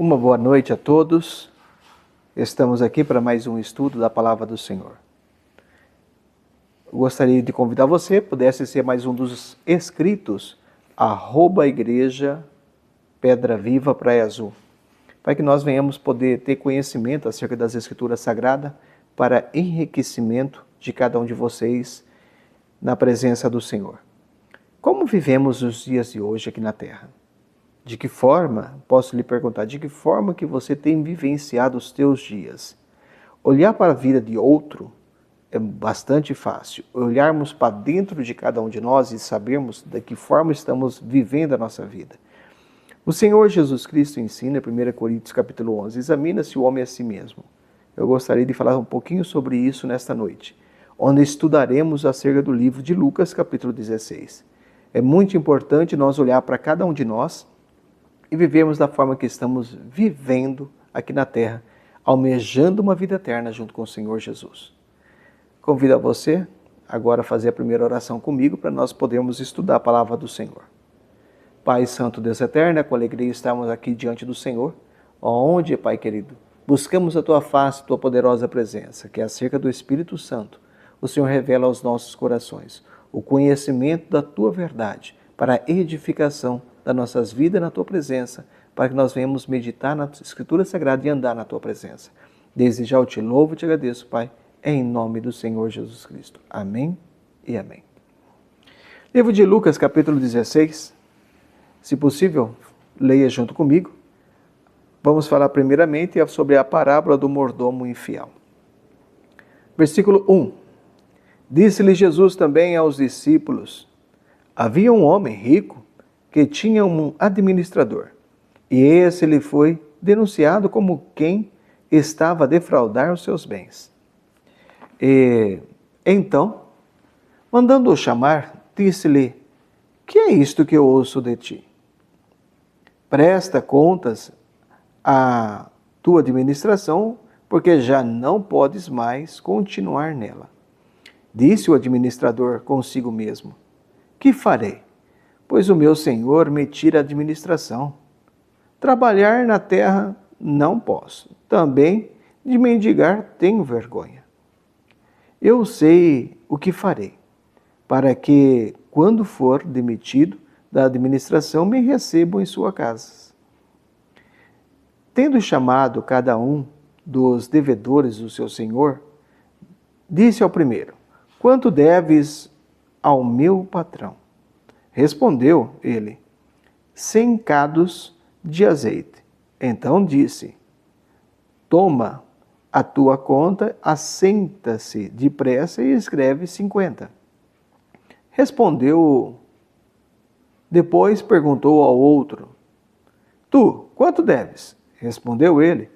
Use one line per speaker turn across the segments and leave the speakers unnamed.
Uma boa noite a todos. Estamos aqui para mais um estudo da Palavra do Senhor. Eu gostaria de convidar você, pudesse ser mais um dos inscritos, @igreja Pedra Viva Praia Azul, para que nós venhamos poder ter conhecimento acerca das Escrituras Sagradas para enriquecimento de cada um de vocês na presença do Senhor. Como vivemos os dias de hoje aqui na Terra? De que forma, posso lhe perguntar, de que forma que você tem vivenciado os teus dias? Olhar para a vida de outro é bastante fácil. Olharmos para dentro de cada um de nós e sabermos de que forma estamos vivendo a nossa vida. O Senhor Jesus Cristo ensina, em 1 Coríntios capítulo 11, examina-se o homem a si mesmo. Eu gostaria de falar um pouquinho sobre isso nesta noite, onde estudaremos acerca do livro de Lucas capítulo 16. É muito importante nós olhar para cada um de nós e vivemos da forma que estamos vivendo aqui na Terra, almejando uma vida eterna junto com o Senhor Jesus. Convido a você agora a fazer a primeira oração comigo para nós podermos estudar a Palavra do Senhor. Pai Santo, Deus Eterno, é com alegria estamos aqui diante do Senhor, onde, Pai querido, buscamos a Tua face, Tua poderosa presença, que acerca do Espírito Santo, o Senhor revela aos nossos corações o conhecimento da Tua verdade para a edificação das nossas vidas na Tua presença, para que nós venhamos meditar na Escritura Sagrada e andar na Tua presença. Desde já eu te louvo e te agradeço, Pai, em nome do Senhor Jesus Cristo. Amém e amém. Livro de Lucas, capítulo 16. Se possível, leia junto comigo. Vamos falar primeiramente sobre a parábola do mordomo infiel. Versículo 1. Disse-lhe Jesus também aos discípulos: havia um homem rico que tinha um administrador, e esse lhe foi denunciado como quem estava a defraudar os seus bens. E então, mandando-o chamar, disse-lhe: que é isto que eu ouço de ti? Presta contas à tua administração, porque já não podes mais continuar nela. Disse o administrador consigo mesmo: que farei? Pois o meu senhor me tira a administração. Trabalhar na terra não posso. Também de mendigar tenho vergonha. Eu sei o que farei, para que, quando for demitido da administração, me recebam em sua casa. Tendo chamado cada um dos devedores do seu senhor, disse ao primeiro: quanto deves ao meu patrão? Respondeu ele: 100 cados de azeite. Então disse: toma a tua conta, assenta-se depressa e escreve 50. Respondeu. Depois perguntou ao outro: tu, quanto deves? Respondeu ele: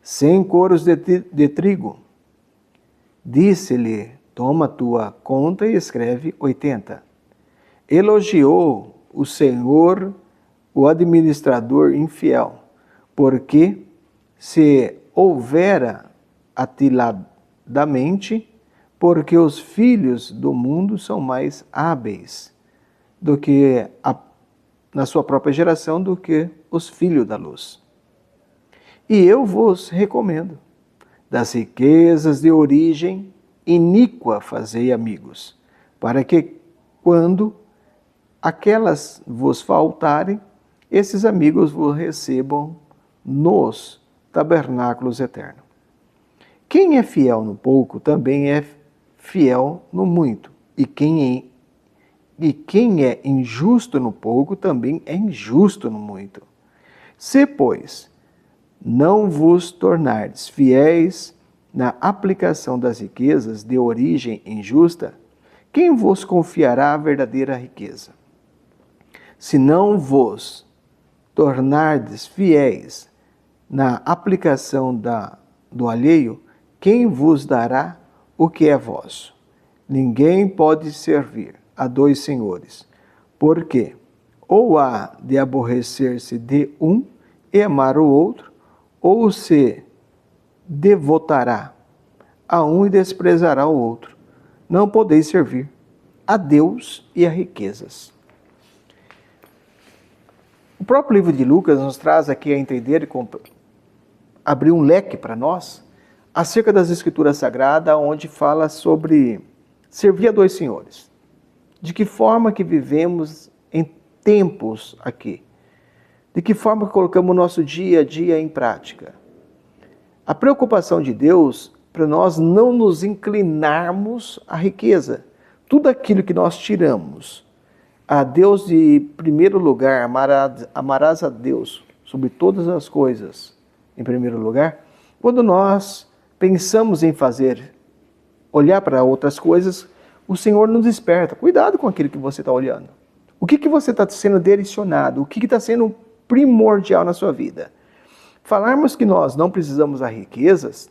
100 coros de trigo. Disse-lhe: toma a tua conta e escreve 80. Elogiou o Senhor o administrador infiel, porque se houvera atiladamente, porque os filhos do mundo são mais hábeis do que na sua própria geração do que os filhos da luz. E eu vos recomendo, das riquezas de origem iníqua fazei amigos, para que quando aquelas vos faltarem, esses amigos vos recebam nos tabernáculos eternos. Quem é fiel no pouco, também é fiel no muito. E quem é injusto no pouco, também é injusto no muito. Se, pois, não vos tornardes fiéis na aplicação das riquezas de origem injusta, quem vos confiará a verdadeira riqueza? Se não vos tornardes fiéis na aplicação do alheio, quem vos dará o que é vosso? Ninguém pode servir a dois senhores, porque ou há de aborrecer-se de um e amar o outro, ou se devotará a um e desprezará o outro. Não podeis servir a Deus e a riquezas. O próprio livro de Lucas nos traz aqui a entender e abrir um leque para nós acerca das Escrituras Sagradas, onde fala sobre servir a dois senhores. De que forma que vivemos em tempos aqui? De que forma que colocamos o nosso dia a dia em prática? A preocupação de Deus para nós não nos inclinarmos à riqueza. Tudo aquilo que nós tiramos a Deus de primeiro lugar, amarás a Deus sobre todas as coisas em primeiro lugar. Quando nós pensamos em fazer, olhar para outras coisas, o Senhor nos desperta. Cuidado com aquilo que você está olhando. O que você está sendo direcionado? O que está sendo primordial na sua vida? Falarmos que nós não precisamos das riquezas,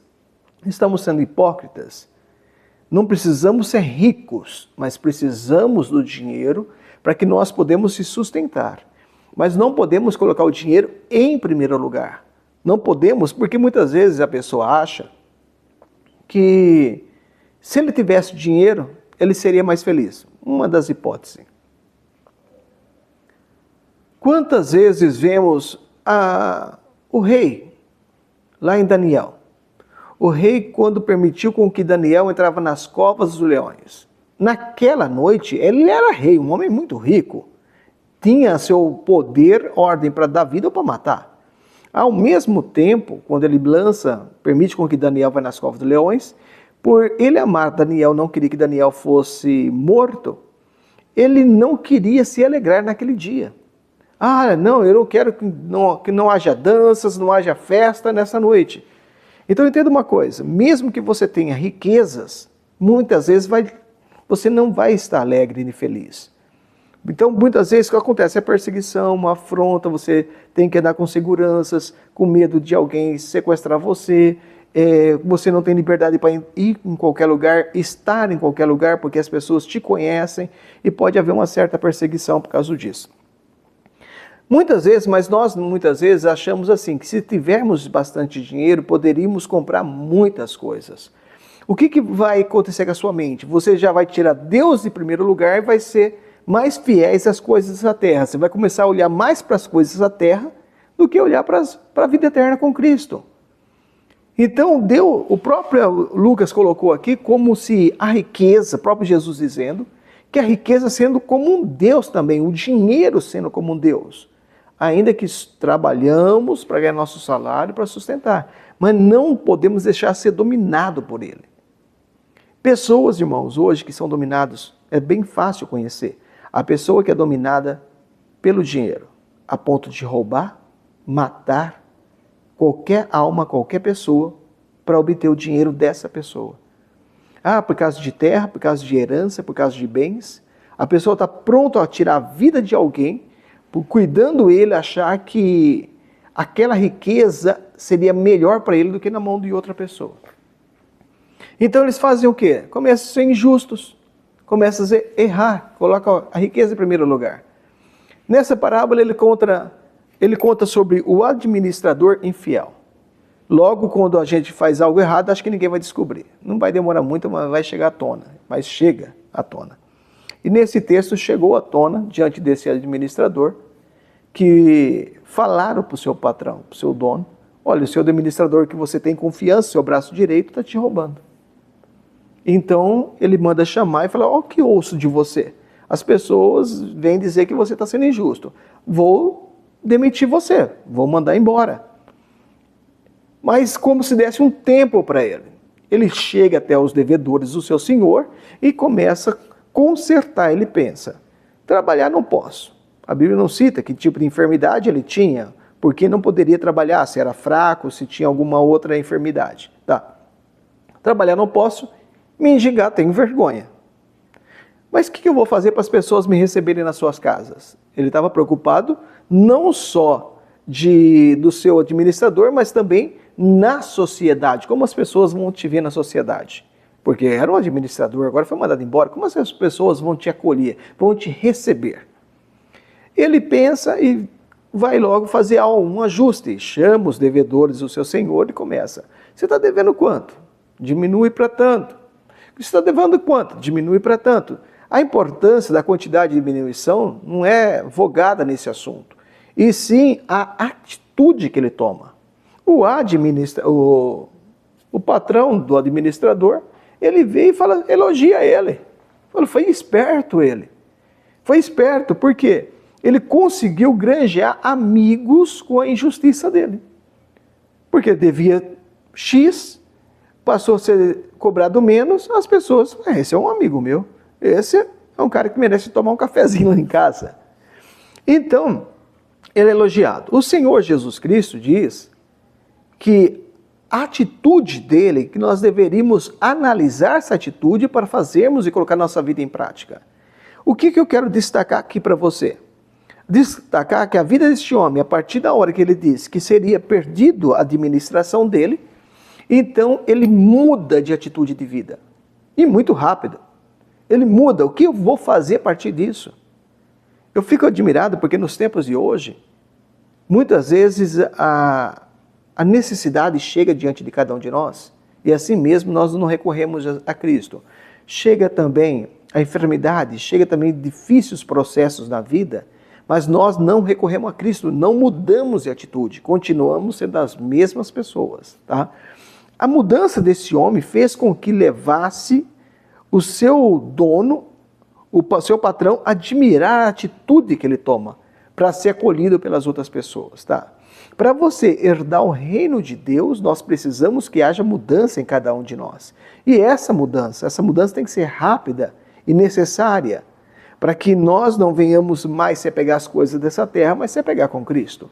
estamos sendo hipócritas. Não precisamos ser ricos, mas precisamos do dinheiro para que nós podemos se sustentar. Mas não podemos colocar o dinheiro em primeiro lugar. Não podemos, porque muitas vezes a pessoa acha que se ele tivesse dinheiro, ele seria mais feliz. Uma das hipóteses. Quantas vezes vemos o rei, lá em Daniel? O rei, quando permitiu com que Daniel entrava nas covas dos leões. Naquela noite, ele era rei, um homem muito rico. Tinha seu poder, ordem para dar vida ou para matar. Ao mesmo tempo, quando ele permite com que Daniel vá nas covas dos leões, por ele amar Daniel, não queria que Daniel fosse morto, ele não queria se alegrar naquele dia. Ah, não, eu não quero que não haja danças, não haja festa nessa noite. Então entenda uma coisa, mesmo que você tenha riquezas, muitas vezes você não vai estar alegre e feliz. Então muitas vezes o que acontece é perseguição, uma afronta, você tem que andar com seguranças, com medo de alguém sequestrar você, você não tem liberdade para ir em qualquer lugar, estar em qualquer lugar, porque as pessoas te conhecem e pode haver uma certa perseguição por causa disso. Muitas vezes, mas nós muitas vezes achamos assim, que se tivermos bastante dinheiro, poderíamos comprar muitas coisas. O que vai acontecer com a sua mente? Você já vai tirar Deus de primeiro lugar e vai ser mais fiéis às coisas da terra. Você vai começar a olhar mais para as coisas da terra do que olhar para a vida eterna com Cristo. Então, o próprio Lucas colocou aqui como se a riqueza, o próprio Jesus dizendo, que a riqueza sendo como um Deus também, o dinheiro sendo como um Deus. Ainda que trabalhamos para ganhar nosso salário, para sustentar. Mas não podemos deixar ser dominado por ele. Pessoas, irmãos, hoje que são dominados, é bem fácil conhecer. A pessoa que é dominada pelo dinheiro, a ponto de roubar, matar qualquer alma, qualquer pessoa, para obter o dinheiro dessa pessoa. Ah, por causa de terra, por causa de herança, por causa de bens. A pessoa está pronta a tirar a vida de alguém, cuidando ele, achar que aquela riqueza seria melhor para ele do que na mão de outra pessoa. Então eles fazem o quê? Começam a ser injustos, começam a errar, colocam a riqueza em primeiro lugar. Nessa parábola ele conta sobre o administrador infiel. Logo, quando a gente faz algo errado, acho que ninguém vai descobrir. Não vai demorar muito, mas vai chegar à tona. Mas chega à tona. E nesse texto chegou à tona, diante desse administrador, que falaram para o seu patrão, para o seu dono, olha, o seu administrador que você tem confiança, seu braço direito está te roubando. Então ele manda chamar e fala, ó, que ouço de você. As pessoas vêm dizer que você está sendo injusto. Vou demitir você, vou mandar embora. Mas como se desse um tempo para ele. Ele chega até os devedores do seu senhor e começa a consertar. Ele pensa, trabalhar não posso. A Bíblia não cita que tipo de enfermidade ele tinha, porque não poderia trabalhar, se era fraco, se tinha alguma outra enfermidade. Tá. Trabalhar não posso, mendigar tenho vergonha. Mas o que eu vou fazer para as pessoas me receberem nas suas casas? Ele estava preocupado não só do seu administrador, mas também na sociedade. Como as pessoas vão te ver na sociedade? Porque era um administrador, agora foi mandado embora. Como as pessoas vão te acolher, vão te receber? Ele pensa e vai logo fazer um ajuste. Chama os devedores do seu senhor e começa. Você está devendo quanto? Diminui para tanto. Você está devendo quanto? Diminui para tanto. A importância da quantidade de diminuição não é vogada nesse assunto. e sim a atitude que ele toma. O patrão do administrador, ele veio e elogia ele. Fala, foi esperto ele. Foi esperto, por quê? Ele conseguiu granjear amigos com a injustiça dele. Porque devia X, passou a ser cobrado menos, as pessoas, esse é um amigo meu, esse é um cara que merece tomar um cafezinho lá em casa. Então, ele é elogiado. O Senhor Jesus Cristo diz que a atitude dele, que nós deveríamos analisar essa atitude para fazermos e colocar nossa vida em prática. O que eu quero destacar aqui para você? Destacar que a vida deste homem, a partir da hora que ele disse que seria perdido a administração dele, então ele muda de atitude de vida. E muito rápido. Ele muda. O que eu vou fazer a partir disso? Eu fico admirado porque nos tempos de hoje, muitas vezes a necessidade chega diante de cada um de nós e assim mesmo nós não recorremos a Cristo. Chega também a enfermidade, chega também difíceis processos na vida, mas nós não recorremos a Cristo, não mudamos de atitude, continuamos sendo as mesmas pessoas. Tá? A mudança desse homem fez com que levasse o seu dono, o seu patrão, a admirar a atitude que ele toma para ser acolhido pelas outras pessoas. Tá? Para você herdar o reino de Deus, nós precisamos que haja mudança em cada um de nós. E essa mudança tem que ser rápida e necessária, para que nós não venhamos mais se apegar às coisas dessa terra, mas se apegar com Cristo.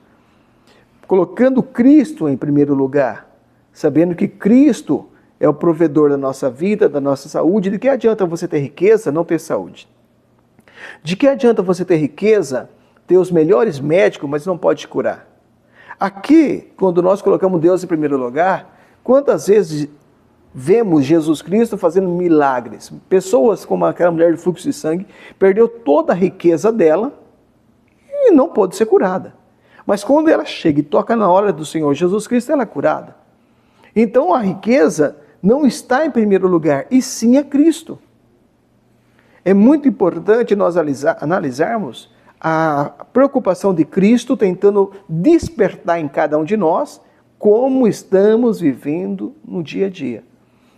Colocando Cristo em primeiro lugar, sabendo que Cristo é o provedor da nossa vida, da nossa saúde. De que adianta você ter riqueza, não ter saúde? De que adianta você ter riqueza, ter os melhores médicos, mas não pode te curar? Aqui, quando nós colocamos Deus em primeiro lugar, quantas vezes vemos Jesus Cristo fazendo milagres? Pessoas como aquela mulher de fluxo de sangue, perdeu toda a riqueza dela e não pôde ser curada. Mas quando ela chega e toca na hora do Senhor Jesus Cristo, ela é curada. Então a riqueza não está em primeiro lugar, e sim a Cristo. É muito importante nós analisarmos a preocupação de Cristo tentando despertar em cada um de nós como estamos vivendo no dia a dia.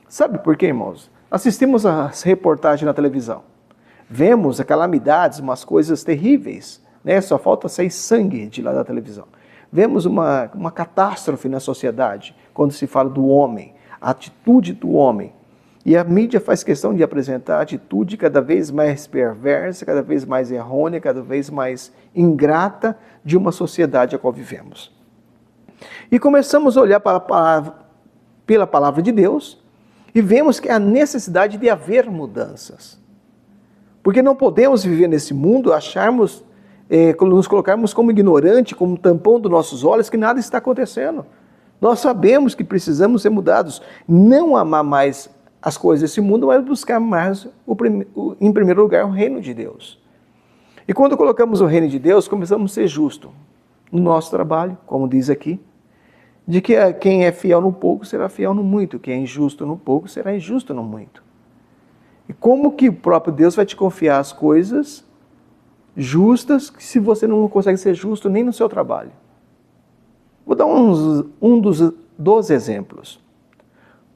Sabe por quê, irmãos? Assistimos as reportagens na televisão. Vemos as calamidades, umas coisas terríveis, né? Só falta sair sangue de lá da televisão. Vemos uma catástrofe na sociedade, quando se fala do homem, a atitude do homem. E a mídia faz questão de apresentar a atitude cada vez mais perversa, cada vez mais errônea, cada vez mais ingrata de uma sociedade a qual vivemos. E começamos a olhar pela palavra de Deus e vemos que há necessidade de haver mudanças. Porque não podemos viver nesse mundo, nos colocarmos como ignorante, como tampão dos nossos olhos, que nada está acontecendo. Nós sabemos que precisamos ser mudados, não amar mais as coisas desse mundo, mas buscar mais, em primeiro lugar, o reino de Deus. E quando colocamos o reino de Deus, começamos a ser justos no nosso trabalho, como diz aqui, de que quem é fiel no pouco será fiel no muito, quem é injusto no pouco será injusto no muito. E como que o próprio Deus vai te confiar as coisas justas se você não consegue ser justo nem no seu trabalho? Vou dar dos exemplos.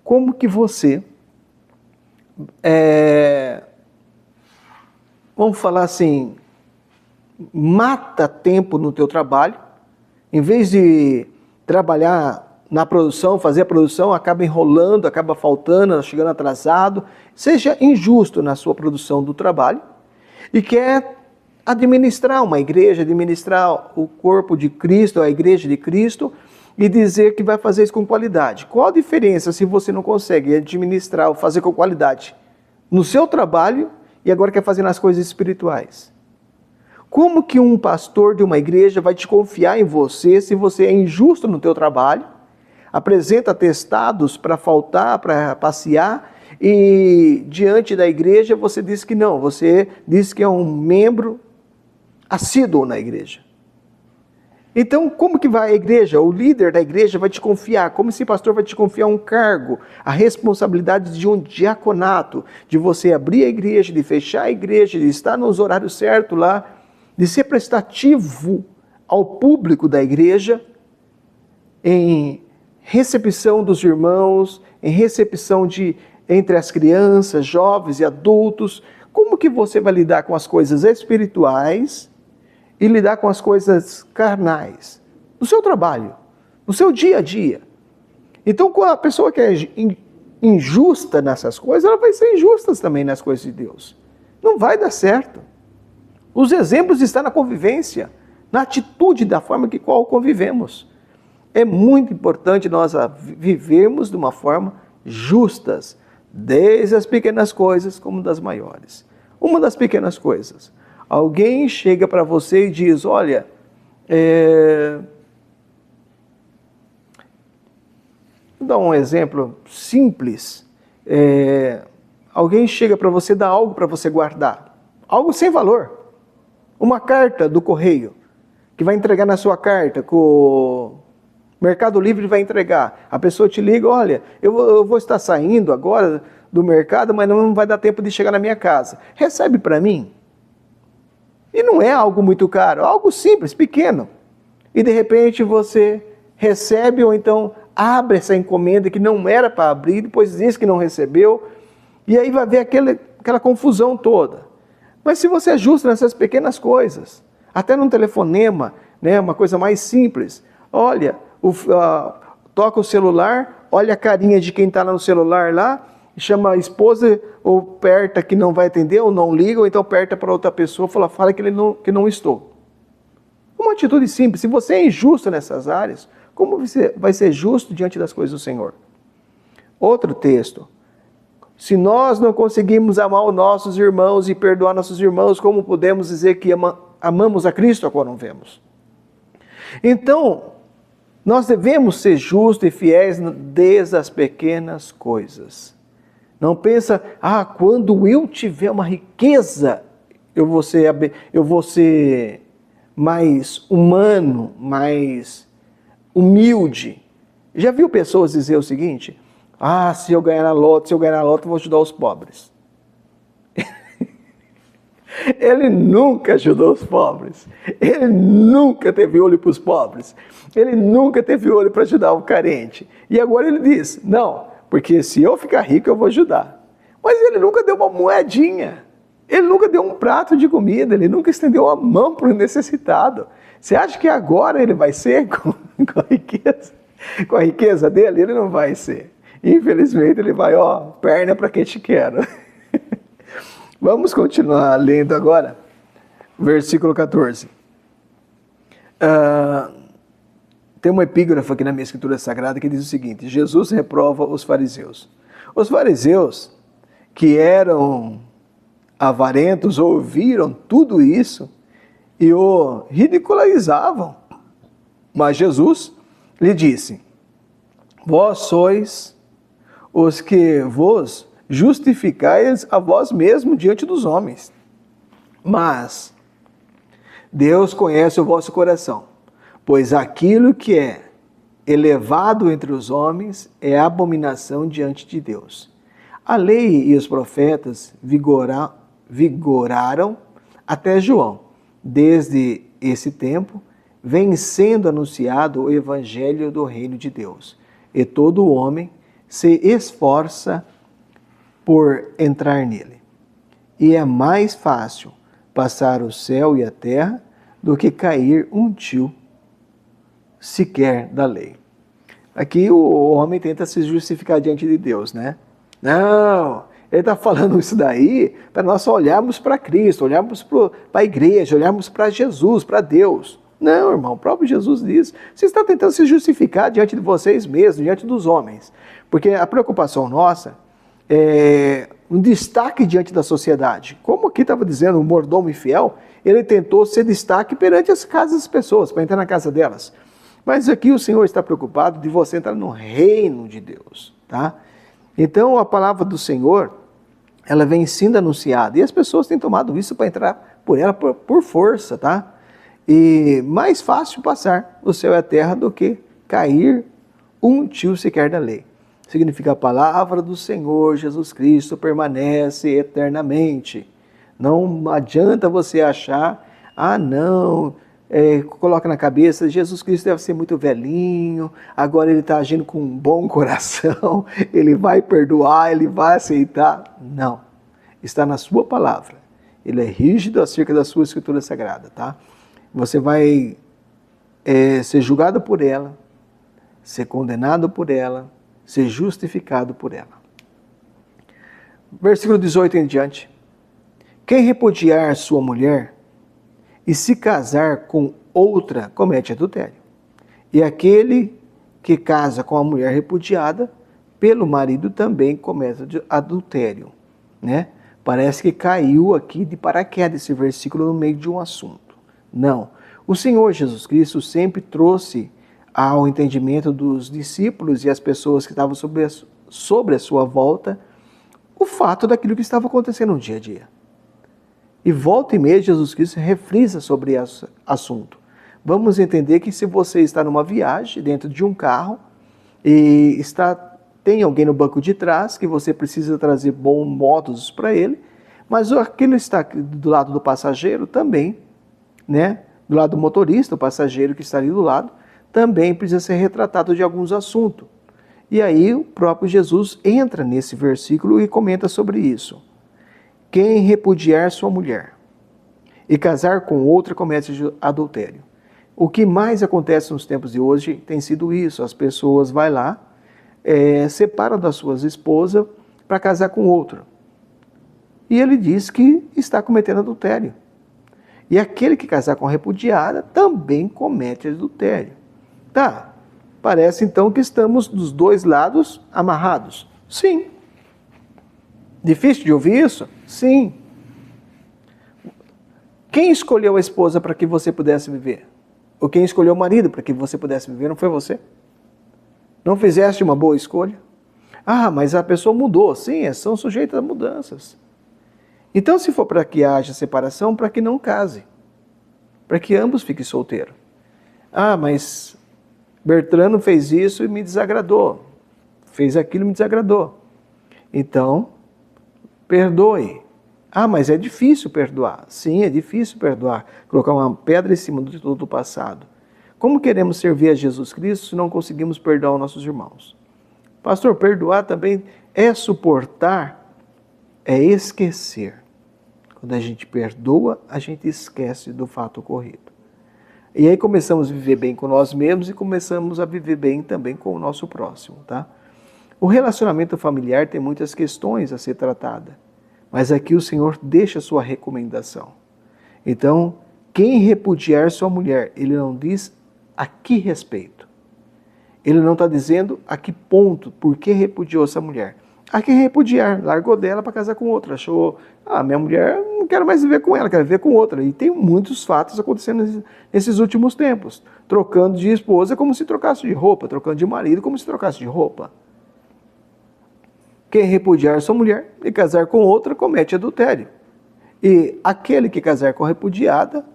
Como que você, vamos falar assim, mata tempo no teu trabalho, em vez de trabalhar na produção, fazer a produção, acaba enrolando, acaba faltando, chegando atrasado, seja injusto na sua produção do trabalho e quer administrar uma igreja, administrar o corpo de Cristo, a igreja de Cristo, e dizer que vai fazer isso com qualidade. Qual a diferença se você não consegue administrar ou fazer com qualidade no seu trabalho e agora quer fazer nas coisas espirituais? Como que um pastor de uma igreja vai te confiar em você se você é injusto no teu trabalho, apresenta atestados para faltar, para passear, e diante da igreja você diz que não, você diz que é um membro assíduo na igreja? Então, como que vai a igreja? O líder da igreja vai te confiar, como esse pastor vai te confiar um cargo, a responsabilidade de um diaconato, de você abrir a igreja, de fechar a igreja, de estar nos horários certos lá, de ser prestativo ao público da igreja, em recepção dos irmãos, em recepção entre as crianças, jovens e adultos. Como que você vai lidar com as coisas espirituais e lidar com as coisas carnais? No seu trabalho, no seu dia a dia. Então, com a pessoa que é injusta nessas coisas, ela vai ser injusta também nas coisas de Deus. Não vai dar certo. Os exemplos estão na convivência, na atitude da forma que qual convivemos. É muito importante nós vivermos de uma forma justas, desde as pequenas coisas como das maiores. Uma das pequenas coisas, alguém chega para você e diz, olha, vou dar um exemplo simples. Alguém chega para você, dá algo para você guardar, algo sem valor. Uma carta do correio, que vai entregar na sua carta, que o Mercado Livre vai entregar. A pessoa te liga, olha, eu vou estar saindo agora do mercado, mas não vai dar tempo de chegar na minha casa. Recebe para mim. E não é algo muito caro, é algo simples, pequeno. E de repente você recebe ou então abre essa encomenda que não era para abrir, depois diz que não recebeu, e aí vai ver aquela confusão toda. Mas se você é justo nessas pequenas coisas, até num telefonema, né, uma coisa mais simples, olha, toca o celular, olha a carinha de quem está no celular lá, chama a esposa ou aperta que não vai atender ou não liga, ou então aperta para outra pessoa, fala que não estou. Uma atitude simples. Se você é injusto nessas áreas, como você vai ser justo diante das coisas do Senhor? Outro texto. Se nós não conseguimos amar os nossos irmãos e perdoar nossos irmãos, como podemos dizer que amamos a Cristo quando não vemos? Então, nós devemos ser justos e fiéis desde as pequenas coisas. Não pensa, quando eu tiver uma riqueza, eu vou ser mais humano, mais humilde. Já viu pessoas dizer o seguinte? Se eu ganhar na loto, eu vou ajudar os pobres. Ele nunca ajudou os pobres. Ele nunca teve olho para os pobres. Ele nunca teve olho para ajudar o carente. E agora ele diz, não, porque se eu ficar rico eu vou ajudar. Mas ele nunca deu uma moedinha. Ele nunca deu um prato de comida. Ele nunca estendeu a mão para o necessitado. Você acha que agora ele vai ser com a riqueza? Com a riqueza dele? Ele não vai ser. Infelizmente ele vai, perna para quem te quero. Vamos continuar lendo agora, versículo 14. Tem uma epígrafe aqui na minha escritura sagrada que diz o seguinte: Jesus reprova os fariseus. Os fariseus, que eram avarentos, ouviram tudo isso e o ridicularizavam. Mas Jesus lhe disse: vós sois os que vos justificais a vós mesmo diante dos homens. Mas Deus conhece o vosso coração, pois aquilo que é elevado entre os homens é abominação diante de Deus. A lei e os profetas vigoraram até João. Desde esse tempo, vem sendo anunciado o evangelho do reino de Deus, e todo homem se esforça por entrar nele. E é mais fácil passar o céu e a terra do que cair um tio sequer da lei. Aqui o homem tenta se justificar diante de Deus, né? Não, ele está falando isso daí para nós só olharmos para Cristo, olharmos para a igreja, olharmos para Jesus, para Deus. Não, irmão, o próprio Jesus diz, você está tentando se justificar diante de vocês mesmos, diante dos homens. Porque a preocupação nossa é um destaque diante da sociedade. Como aqui estava dizendo, o mordomo infiel, ele tentou ser destaque perante as casas das pessoas, para entrar na casa delas. Mas aqui o Senhor está preocupado de você entrar no reino de Deus, tá? Então a palavra do Senhor, ela vem sendo anunciada, e as pessoas têm tomado isso para entrar por ela por força, tá? E mais fácil passar o céu e a terra do que cair um tio sequer da lei. Significa a palavra do Senhor Jesus Cristo permanece eternamente. Não adianta você achar, não, coloca na cabeça, Jesus Cristo deve ser muito velhinho, agora ele está agindo com um bom coração, ele vai perdoar, ele vai aceitar. Não, está na sua palavra. Ele é rígido acerca da sua escritura sagrada, tá? Você vai ser julgado por ela, ser condenado por ela, ser justificado por ela. Versículo 18 em diante. Quem repudiar sua mulher e se casar com outra, comete adultério. E aquele que casa com a mulher repudiada pelo marido também comete adultério, né? Parece que caiu aqui de paraquedas esse versículo no meio de um assunto. Não. O Senhor Jesus Cristo sempre trouxe ao entendimento dos discípulos e as pessoas que estavam sobre a sua volta o fato daquilo que estava acontecendo no dia a dia. E volta e meia Jesus Cristo refrisa sobre esse assunto. Vamos entender que se você está numa viagem dentro de um carro e tem alguém no banco de trás que você precisa trazer bons modos para ele, mas aquele está do lado do passageiro também, né? Do lado do motorista, o passageiro que está ali do lado, também precisa ser retratado de alguns assuntos. E aí o próprio Jesus entra nesse versículo e comenta sobre isso. Quem repudiar sua mulher e casar com outra comete adultério. O que mais acontece nos tempos de hoje tem sido isso. As pessoas vão lá, separam das suas esposas para casar com outra. E ele diz que está cometendo adultério. E aquele que casar com a repudiada também comete adultério. Tá, parece então que estamos dos dois lados amarrados. Sim. Difícil de ouvir isso? Sim. Quem escolheu a esposa para que você pudesse viver? Ou quem escolheu o marido para que você pudesse viver? Não foi você? Não fizeste uma boa escolha? Ah, mas a pessoa mudou. Sim, são sujeitos a mudanças. Então, se for para que haja separação, para que não case. Para que ambos fiquem solteiros. Ah, mas Bertrano fez isso e me desagradou. Fez aquilo e me desagradou. Então, perdoe. Ah, mas é difícil perdoar. Sim, é difícil perdoar. Colocar uma pedra em cima de todo o passado. Como queremos servir a Jesus Cristo se não conseguimos perdoar os nossos irmãos? Pastor, perdoar também é suportar, é esquecer. Quando a gente perdoa, a gente esquece do fato ocorrido. E aí começamos a viver bem com nós mesmos e começamos a viver bem também com o nosso próximo, tá? O relacionamento familiar tem muitas questões a ser tratadas, mas aqui o Senhor deixa a sua recomendação. Então, quem repudiar sua mulher, ele não diz a que respeito. Ele não está dizendo a que ponto, por que repudiou essa mulher. A quem repudiar, largou dela para casar com outra. Achou, minha mulher, não quero mais viver com ela, quero viver com outra. E tem muitos fatos acontecendo nesses últimos tempos. Trocando de esposa como se trocasse de roupa, trocando de marido como se trocasse de roupa. Quem repudiar sua mulher e casar com outra comete adultério. E aquele que casar com a repudiada,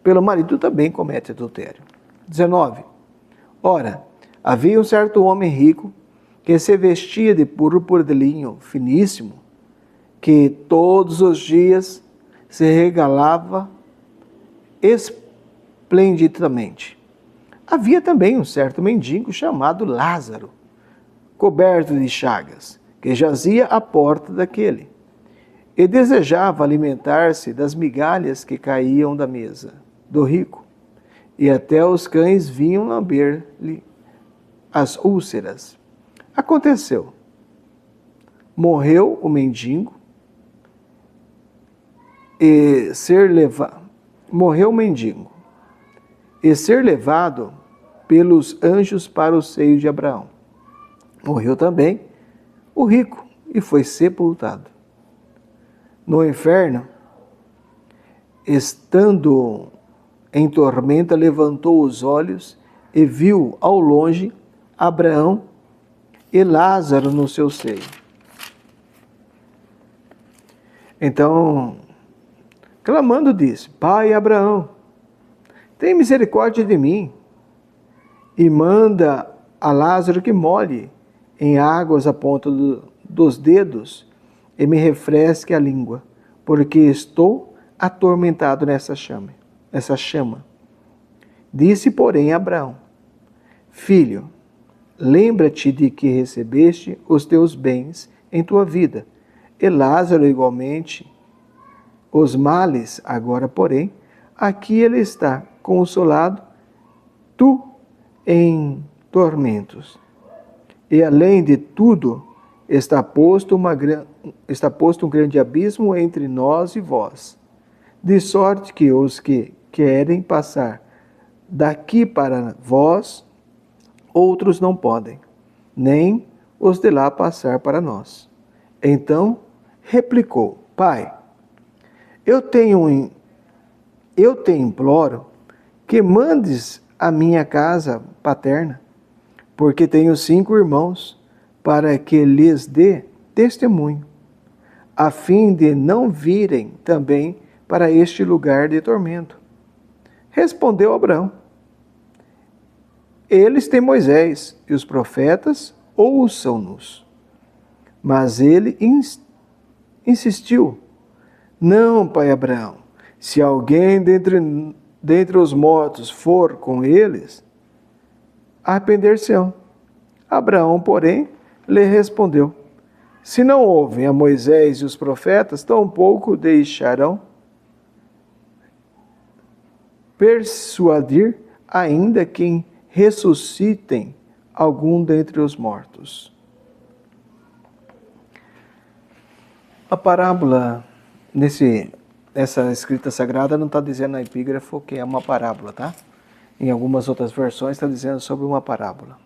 pelo marido também comete adultério. 19. Ora, havia um certo homem rico que se vestia de púrpura de linho finíssimo, que todos os dias se regalava esplendidamente. Havia também um certo mendigo chamado Lázaro, coberto de chagas, que jazia à porta daquele, e desejava alimentar-se das migalhas que caíam da mesa do rico, e até os cães vinham lamber-lhe as úlceras. Aconteceu. Morreu o mendigo e ser levado pelos anjos para o seio de Abraão. Morreu também o rico e foi sepultado. No inferno, estando em tormenta, levantou os olhos e viu ao longe Abraão e Lázaro no seu seio. Então, clamando, disse: Pai Abraão, tem misericórdia de mim e manda a Lázaro que molhe em águas a ponta dos dedos e me refresque a língua, porque estou atormentado nessa chama. Disse, porém, Abraão: Filho, lembra-te de que recebeste os teus bens em tua vida, e Lázaro igualmente os males. Agora, porém, aqui ele está consolado, tu em tormentos. E além de tudo, está posto um grande abismo entre nós e vós, de sorte que os que querem passar daqui para vós, outros não podem, nem os de lá passar para nós. Então replicou: Pai, eu te imploro que mandes a minha casa paterna, porque tenho 5 irmãos, para que lhes dê testemunho, a fim de não virem também para este lugar de tormento. Respondeu Abraão: Eles têm Moisés e os profetas, ouçam-nos. Mas ele insistiu: Não, pai Abraão, se alguém dentre os mortos for com eles, arrepender-se-ão. Abraão, porém, lhe respondeu: Se não ouvem a Moisés e os profetas, tampouco deixarão persuadir, ainda que ressuscitem algum dentre os mortos. A parábola, nessa escrita sagrada, não está dizendo na epígrafo que é uma parábola, tá? Em algumas outras versões está dizendo sobre uma parábola.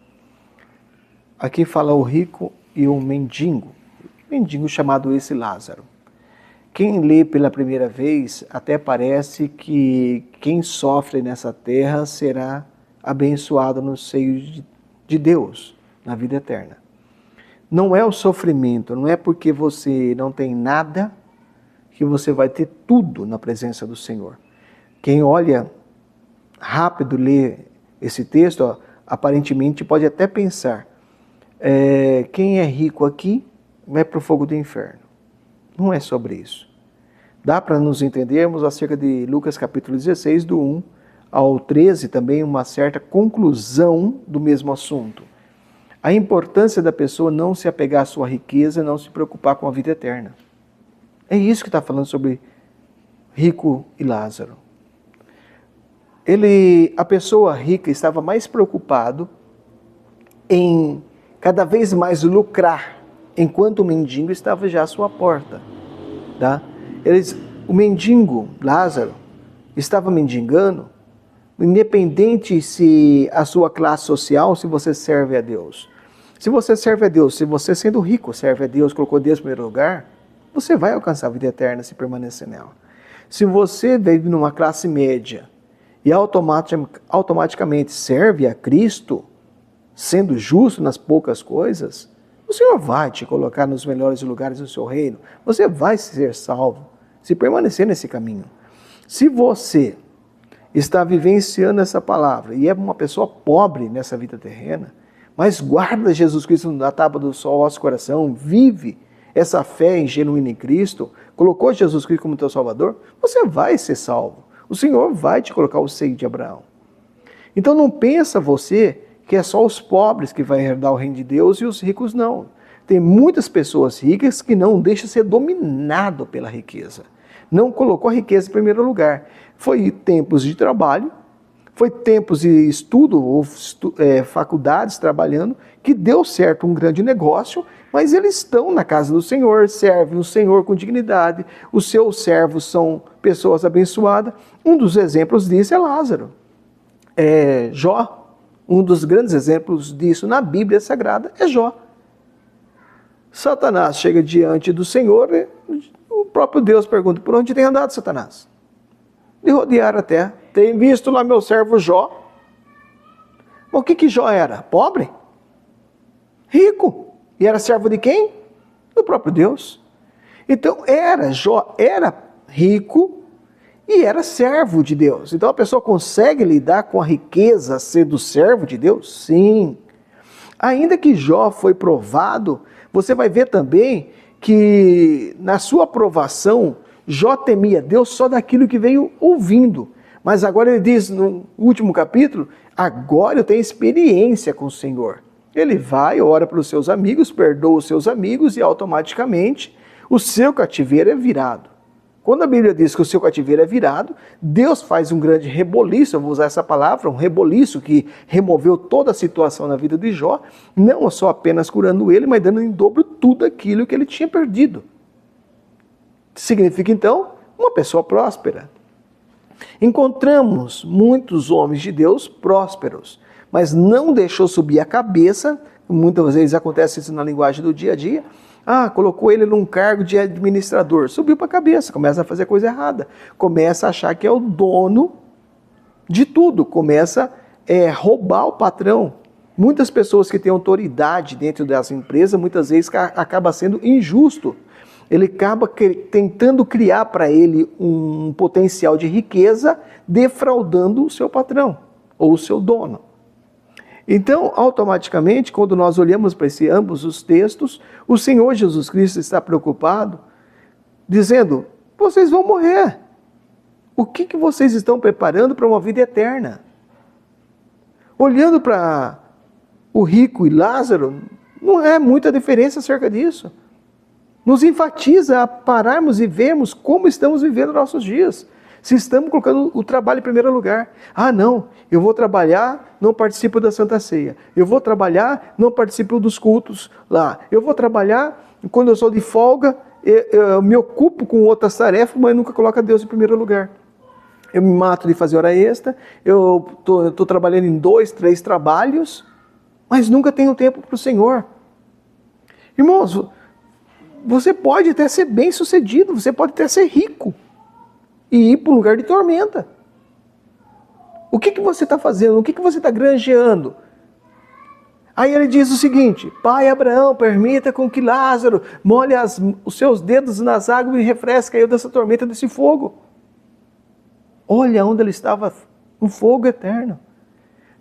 Aqui fala o rico e o mendigo chamado esse Lázaro. Quem lê pela primeira vez, até parece que quem sofre nessa terra será abençoado no seio de Deus, na vida eterna. Não é o sofrimento, não é porque você não tem nada que você vai ter tudo na presença do Senhor. Quem olha rápido, lê esse texto, aparentemente pode até pensar, quem é rico aqui vai para o fogo do inferno. Não é sobre isso. Dá para nos entendermos acerca de Lucas capítulo 16, do 1 ao 13, também uma certa conclusão do mesmo assunto. A importância da pessoa não se apegar à sua riqueza, não se preocupar com a vida eterna. É isso que está falando sobre rico e Lázaro. A pessoa rica estava mais preocupado em cada vez mais lucrar, enquanto o mendigo estava já à sua porta. Tá? O mendigo, Lázaro, estava mendigando, independente se a sua classe social, se você serve a Deus. Se você serve a Deus, se você sendo rico serve a Deus, colocou Deus em primeiro lugar, você vai alcançar a vida eterna se permanecer nela. Se você vive numa classe média e automaticamente serve a Cristo, sendo justo nas poucas coisas, o Senhor vai te colocar nos melhores lugares do seu reino. Você vai ser salvo, se permanecer nesse caminho. Se você está vivenciando essa palavra e é uma pessoa pobre nessa vida terrena, mas guarda Jesus Cristo na tábua do vosso coração, vive essa fé genuína em Cristo, colocou Jesus Cristo como teu Salvador, você vai ser salvo. O Senhor vai te colocar o seio de Abraão. Então não pensa você que é só os pobres que vai herdar o reino de Deus e os ricos não. Tem muitas pessoas ricas que não deixam ser dominado pela riqueza. Não colocou a riqueza em primeiro lugar. Foi tempos de trabalho, foi tempos de estudo, ou faculdades trabalhando, que deu certo um grande negócio, mas eles estão na casa do Senhor, servem o Senhor com dignidade, os seus servos são pessoas abençoadas. Um dos exemplos disso é Lázaro. Jó, um dos grandes exemplos disso na Bíblia Sagrada é Jó. Satanás chega diante do Senhor e o próprio Deus pergunta: por onde tem andado, Satanás? De rodear a terra. Tem visto lá meu servo Jó. Mas o que Jó era? Pobre? Rico. E era servo de quem? Do próprio Deus. Então Jó era rico e era servo de Deus. Então a pessoa consegue lidar com a riqueza sendo servo de Deus? Sim. Ainda que Jó foi provado, você vai ver também que na sua provação, Jó temia Deus só daquilo que veio ouvindo. Mas agora ele diz no último capítulo, agora eu tenho experiência com o Senhor. Ele vai, ora pelos seus amigos, perdoa os seus amigos e automaticamente o seu cativeiro é virado. Quando a Bíblia diz que o seu cativeiro é virado, Deus faz um grande reboliço, eu vou usar essa palavra, um reboliço que removeu toda a situação na vida de Jó, não só apenas curando ele, mas dando em dobro tudo aquilo que ele tinha perdido. Significa então uma pessoa próspera. Encontramos muitos homens de Deus prósperos, mas não deixou subir a cabeça, muitas vezes acontece isso na linguagem do dia a dia, colocou ele num cargo de administrador, subiu para a cabeça, começa a fazer coisa errada, começa a achar que é o dono de tudo, começa a roubar o patrão. Muitas pessoas que têm autoridade dentro das empresas, muitas vezes acaba sendo injusto. Ele acaba tentando criar para ele um potencial de riqueza, defraudando o seu patrão ou o seu dono. Então, automaticamente, quando nós olhamos para ambos os textos, o Senhor Jesus Cristo está preocupado, dizendo, vocês vão morrer. O que vocês estão preparando para uma vida eterna? Olhando para o rico e Lázaro, não é muita diferença acerca disso. Nos enfatiza a pararmos e vermos como estamos vivendo nossos dias. Se estamos colocando o trabalho em primeiro lugar. Não, eu vou trabalhar, não participo da Santa Ceia. Eu vou trabalhar, não participo dos cultos lá. Eu vou trabalhar, quando eu sou de folga, eu me ocupo com outras tarefas, mas nunca coloco Deus em primeiro lugar. Eu me mato de fazer hora extra, eu estou trabalhando em 2, 3 trabalhos, mas nunca tenho tempo para o Senhor. Irmãos, você pode até ser bem sucedido, você pode até ser rico e ir para um lugar de tormenta. O que você está fazendo? O que você está granjeando? Aí ele diz o seguinte, pai Abraão, permita com que Lázaro molhe os seus dedos nas águas e refresque eu dessa tormenta, desse fogo. Olha onde ele estava, um fogo eterno.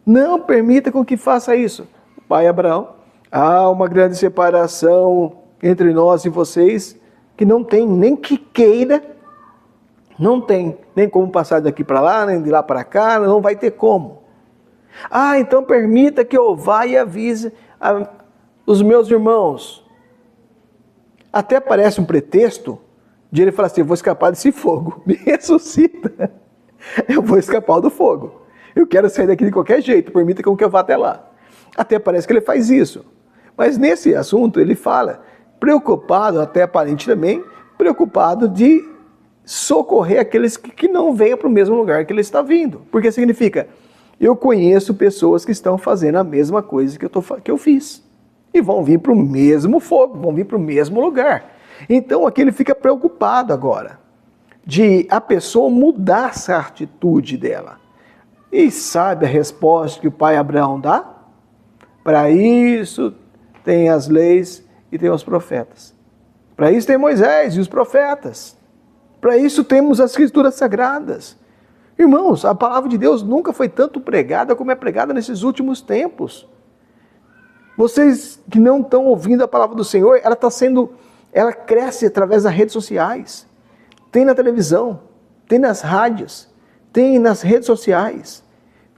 Não permita com que faça isso. Pai Abraão, há uma grande separação entre nós e vocês, que não tem nem que queira, não tem nem como passar daqui para lá, nem de lá para cá, não vai ter como. Então permita que eu vá e avise os meus irmãos. Até parece um pretexto de ele falar assim, eu vou escapar desse fogo, me ressuscita, eu vou escapar do fogo, eu quero sair daqui de qualquer jeito, permita que eu vá até lá. Até parece que ele faz isso, mas nesse assunto ele fala, preocupado, até aparentemente, preocupado de socorrer aqueles que não venham para o mesmo lugar que ele está vindo. Porque significa, eu conheço pessoas que estão fazendo a mesma coisa que eu fiz. E vão vir para o mesmo fogo, vão vir para o mesmo lugar. Então aqui ele fica preocupado agora, de a pessoa mudar essa atitude dela. E sabe a resposta que o pai Abraão dá? Para isso tem as leis e tem os profetas. Para isso tem Moisés e os profetas. Para isso temos as escrituras sagradas. Irmãos, a palavra de Deus nunca foi tanto pregada como é pregada nesses últimos tempos. Vocês que não estão ouvindo a palavra do Senhor, ela cresce através das redes sociais. Tem na televisão, tem nas rádios, tem nas redes sociais,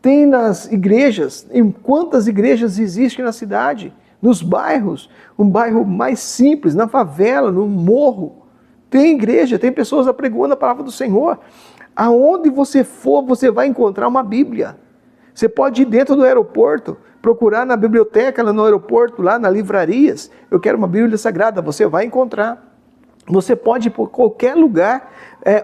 tem nas igrejas. Em quantas igrejas existem na cidade? Nos bairros, um bairro mais simples, na favela, no morro, tem igreja, tem pessoas apregoando a palavra do Senhor. Aonde você for, você vai encontrar uma Bíblia. Você pode ir dentro do aeroporto, procurar na biblioteca, lá no aeroporto, lá nas livrarias, eu quero uma Bíblia Sagrada, você vai encontrar. Você pode ir por qualquer lugar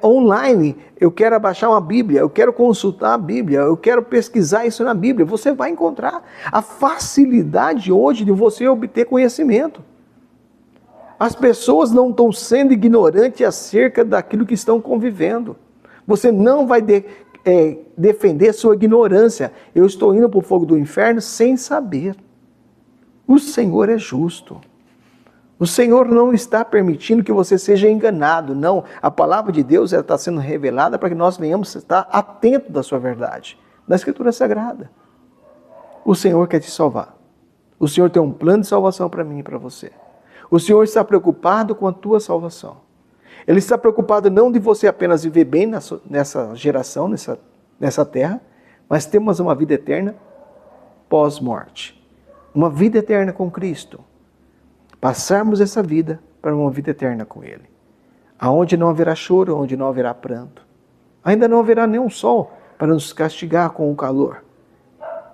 online, eu quero baixar uma Bíblia, eu quero consultar a Bíblia, eu quero pesquisar isso na Bíblia, você vai encontrar a facilidade hoje de você obter conhecimento. As pessoas não estão sendo ignorantes acerca daquilo que estão convivendo. Você não vai defender sua ignorância. Eu estou indo para o fogo do inferno sem saber. O Senhor é justo. O Senhor não está permitindo que você seja enganado, não. A palavra de Deus está sendo revelada para que nós venhamos estar atentos da sua verdade, da Escritura Sagrada. O Senhor quer te salvar. O Senhor tem um plano de salvação para mim e para você. O Senhor está preocupado com a tua salvação. Ele está preocupado não de você apenas viver bem nessa geração, nessa terra, mas temos uma vida eterna pós-morte. Uma vida eterna com Cristo. Passarmos essa vida para uma vida eterna com Ele. Aonde não haverá choro, onde não haverá pranto. Ainda não haverá nenhum sol para nos castigar com o calor.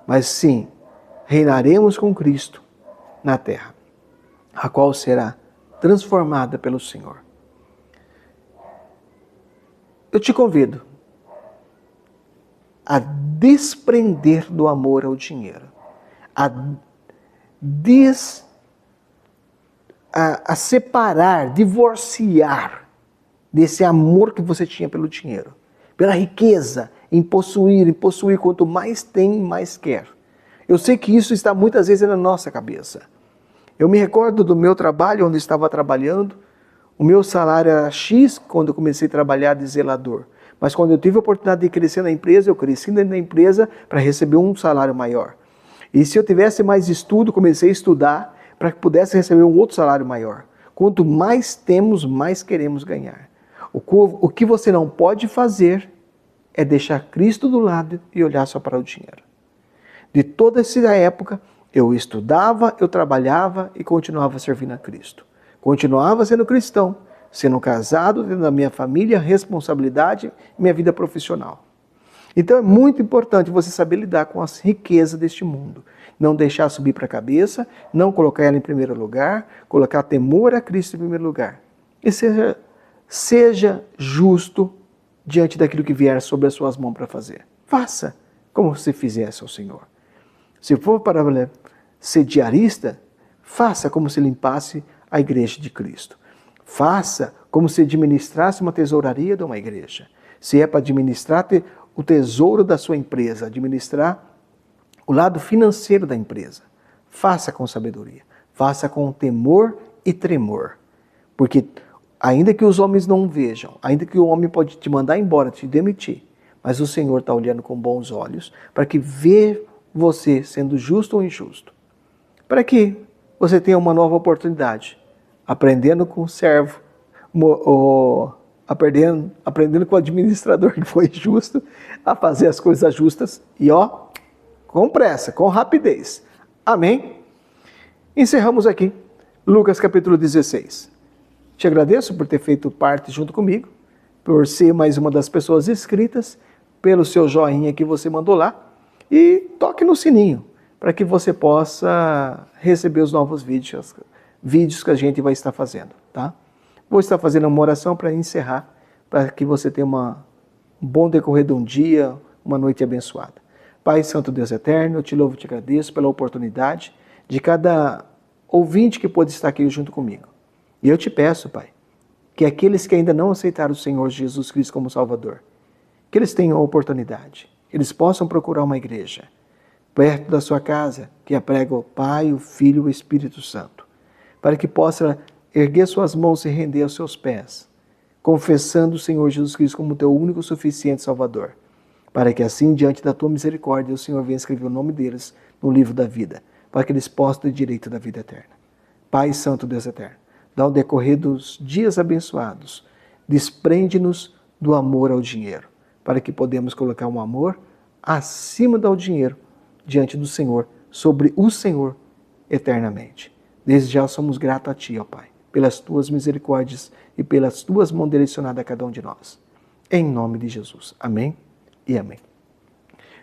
Mas sim, reinaremos com Cristo na terra, a qual será transformada pelo Senhor. Eu te convido a desprender do amor ao dinheiro, a separar, divorciar desse amor que você tinha pelo dinheiro, pela riqueza, em possuir quanto mais tem, mais quer. Eu sei que isso está muitas vezes na nossa cabeça. Eu me recordo do meu trabalho, onde estava trabalhando, o meu salário era X quando eu comecei a trabalhar de zelador. Mas quando eu tive a oportunidade de crescer na empresa, eu cresci dentro da empresa para receber um salário maior. E se eu tivesse mais estudo, comecei a estudar para que pudesse receber um outro salário maior. Quanto mais temos, mais queremos ganhar. O que você não pode fazer é deixar Cristo do lado e olhar só para o dinheiro. De toda essa época, eu estudava, eu trabalhava e continuava servindo a Cristo. Continuava sendo cristão, sendo casado, tendo a minha família, responsabilidade e minha vida profissional. Então é muito importante você saber lidar com as riquezas deste mundo. Não deixar subir para a cabeça, não colocar ela em primeiro lugar, colocar temor a Cristo em primeiro lugar. E seja justo diante daquilo que vier sobre as suas mãos para fazer. Faça como se fizesse ao Senhor. Se for para ser diarista, faça como se limpasse a igreja de Cristo. Faça como se administrasse uma tesouraria de uma igreja. Se é para administrar o tesouro da sua empresa, administrar o lado financeiro da empresa, faça com sabedoria. Faça com temor e tremor. Porque ainda que os homens não vejam, ainda que o homem pode te mandar embora, te demitir, mas o Senhor está olhando com bons olhos para que vê você sendo justo ou injusto. Para que você tenha uma nova oportunidade, aprendendo com o servo, aprendendo com o administrador que foi justo, a fazer as coisas justas e com pressa, com rapidez. Amém? Encerramos aqui Lucas capítulo 16. Te agradeço por ter feito parte junto comigo, por ser mais uma das pessoas inscritas, pelo seu joinha que você mandou lá, e toque no sininho, para que você possa receber os novos vídeos que a gente vai estar fazendo, tá? Vou estar fazendo uma oração para encerrar, para que você tenha um bom decorrer de um dia, uma noite abençoada. Pai Santo Deus Eterno, eu te louvo e te agradeço pela oportunidade de cada ouvinte que pôde estar aqui junto comigo. E eu te peço, Pai, que aqueles que ainda não aceitaram o Senhor Jesus Cristo como Salvador, que eles tenham a oportunidade, que eles possam procurar uma igreja perto da sua casa, que aprega o Pai, o Filho e o Espírito Santo, para que possa erguer suas mãos e render aos seus pés, confessando o Senhor Jesus Cristo como teu único e suficiente Salvador, para que assim, diante da tua misericórdia, o Senhor venha escrever o nome deles no livro da vida, para que eles possam ter direito da vida eterna. Pai Santo Deus Eterno, dá o decorrer dos dias abençoados, desprende-nos do amor ao dinheiro, para que podemos colocar um amor acima do dinheiro, diante do Senhor, sobre o Senhor eternamente. Desde já somos gratos a Ti, ó Pai, pelas Tuas misericórdias e pelas Tuas mãos direcionadas a cada um de nós. Em nome de Jesus. Amém e amém.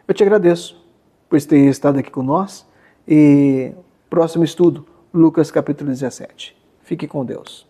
Eu te agradeço por ter estado aqui com nós e próximo estudo, Lucas capítulo 17. Fique com Deus.